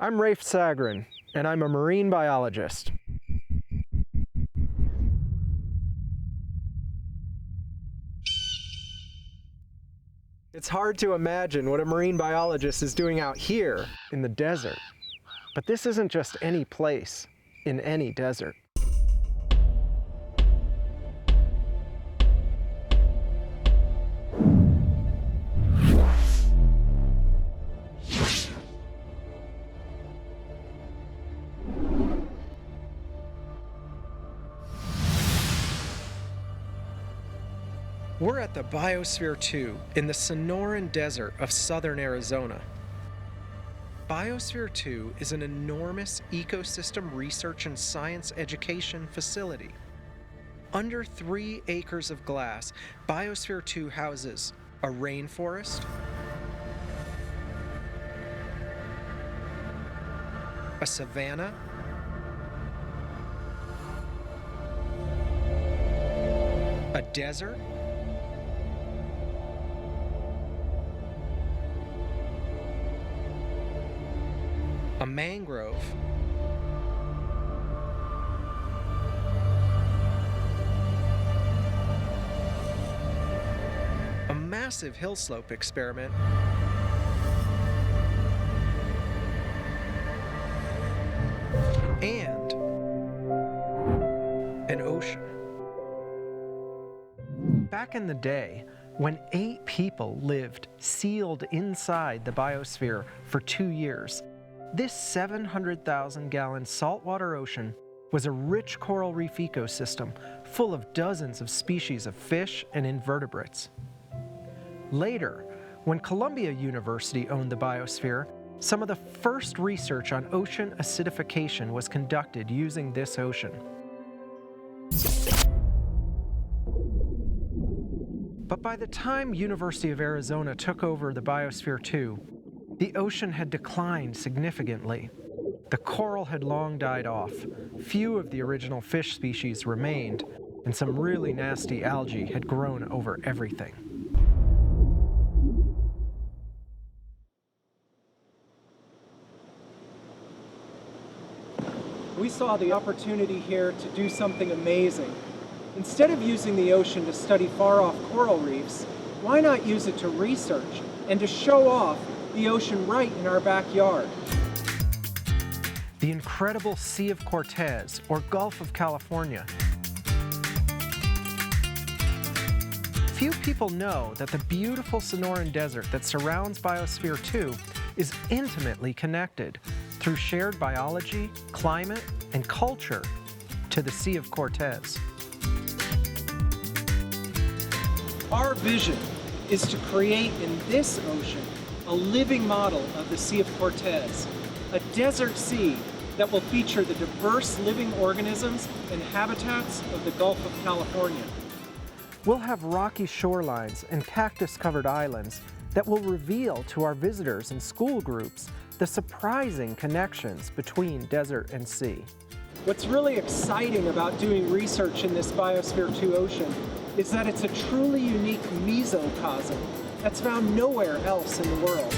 I'm Rafe Sagarin, and I'm a marine biologist. It's hard to imagine what a marine biologist is doing out here in the desert. But this isn't just any place in any desert. We're at the Biosphere II in the Sonoran Desert of southern Arizona. Biosphere II is an enormous ecosystem research and science education facility. Under 3 acres of glass, Biosphere II houses a rainforest, a savanna, a desert, a mangrove, a massive hill slope experiment, and an ocean. Back in the day, when 8 people lived sealed inside the biosphere for 2 years, this 700,000-gallon saltwater ocean was a rich coral reef ecosystem full of dozens of species of fish and invertebrates. Later, when Columbia University owned the biosphere, some of the first research on ocean acidification was conducted using this ocean. But by the time University of Arizona took over the Biosphere II, the ocean had declined significantly. The coral had long died off, few of the original fish species remained, and some really nasty algae had grown over everything. We saw the opportunity here to do something amazing. Instead of using the ocean to study far-off coral reefs, why not use it to research and to show off the ocean right in our backyard? The incredible Sea of Cortez, or Gulf of California. Few people know that the beautiful Sonoran Desert that surrounds Biosphere II is intimately connected through shared biology, climate, and culture to the Sea of Cortez. Our vision is to create in this ocean a living model of the Sea of Cortez, a desert sea that will feature the diverse living organisms and habitats of the Gulf of California. We'll have rocky shorelines and cactus-covered islands that will reveal to our visitors and school groups the surprising connections between desert and sea. What's really exciting about doing research in this Biosphere II ocean is that it's a truly unique mesocosm that's found nowhere else in the world.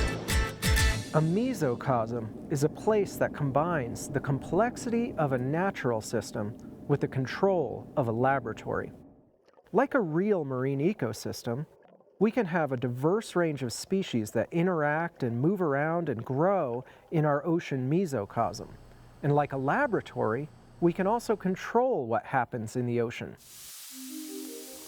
A mesocosm is a place that combines the complexity of a natural system with the control of a laboratory. Like a real marine ecosystem, we can have a diverse range of species that interact and move around and grow in our ocean mesocosm. And like a laboratory, we can also control what happens in the ocean.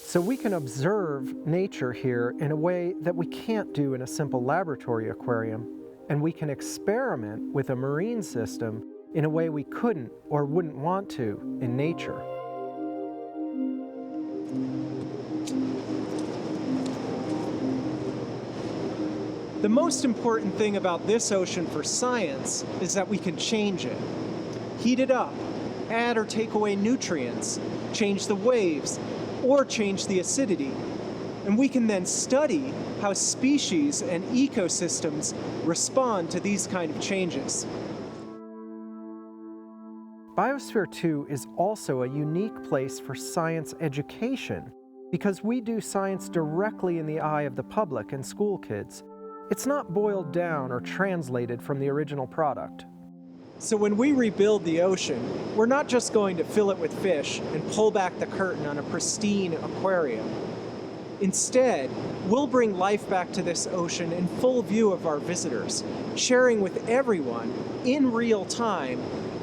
So we can observe nature here in a way that we can't do in a simple laboratory aquarium, and we can experiment with a marine system in a way we couldn't or wouldn't want to in nature. The most important thing about this ocean for science is that we can change it. Heat it up, add or take away nutrients, change the waves, or change the acidity. And we can then study how species and ecosystems respond to these kind of changes. Biosphere II is also a unique place for science education because we do science directly in the eye of the public and school kids. It's not boiled down or translated from the original product. So when we rebuild the ocean, we're not just going to fill it with fish and pull back the curtain on a pristine aquarium. Instead, we'll bring life back to this ocean in full view of our visitors, sharing with everyone in real time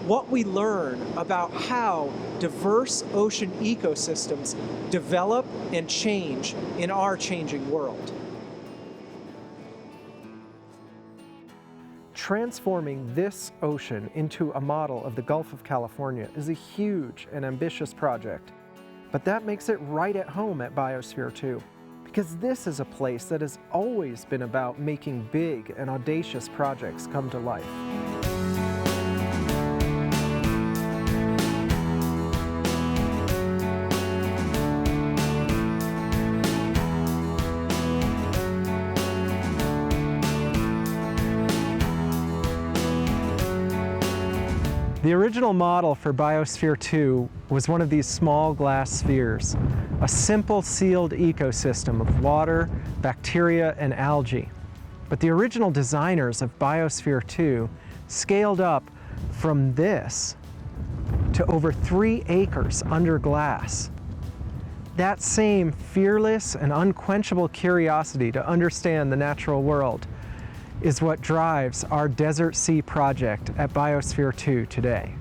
what we learn about how diverse ocean ecosystems develop and change in our changing world. Transforming this ocean into a model of the Gulf of California is a huge and ambitious project, but that makes it right at home at Biosphere II, because this is a place that has always been about making big and audacious projects come to life. The original model for Biosphere II was one of these small glass spheres, a simple sealed ecosystem of water, bacteria, and algae. But the original designers of Biosphere II scaled up from this to over 3 acres under glass. That same fearless and unquenchable curiosity to understand the natural world is what drives our Desert Sea project at Biosphere II today.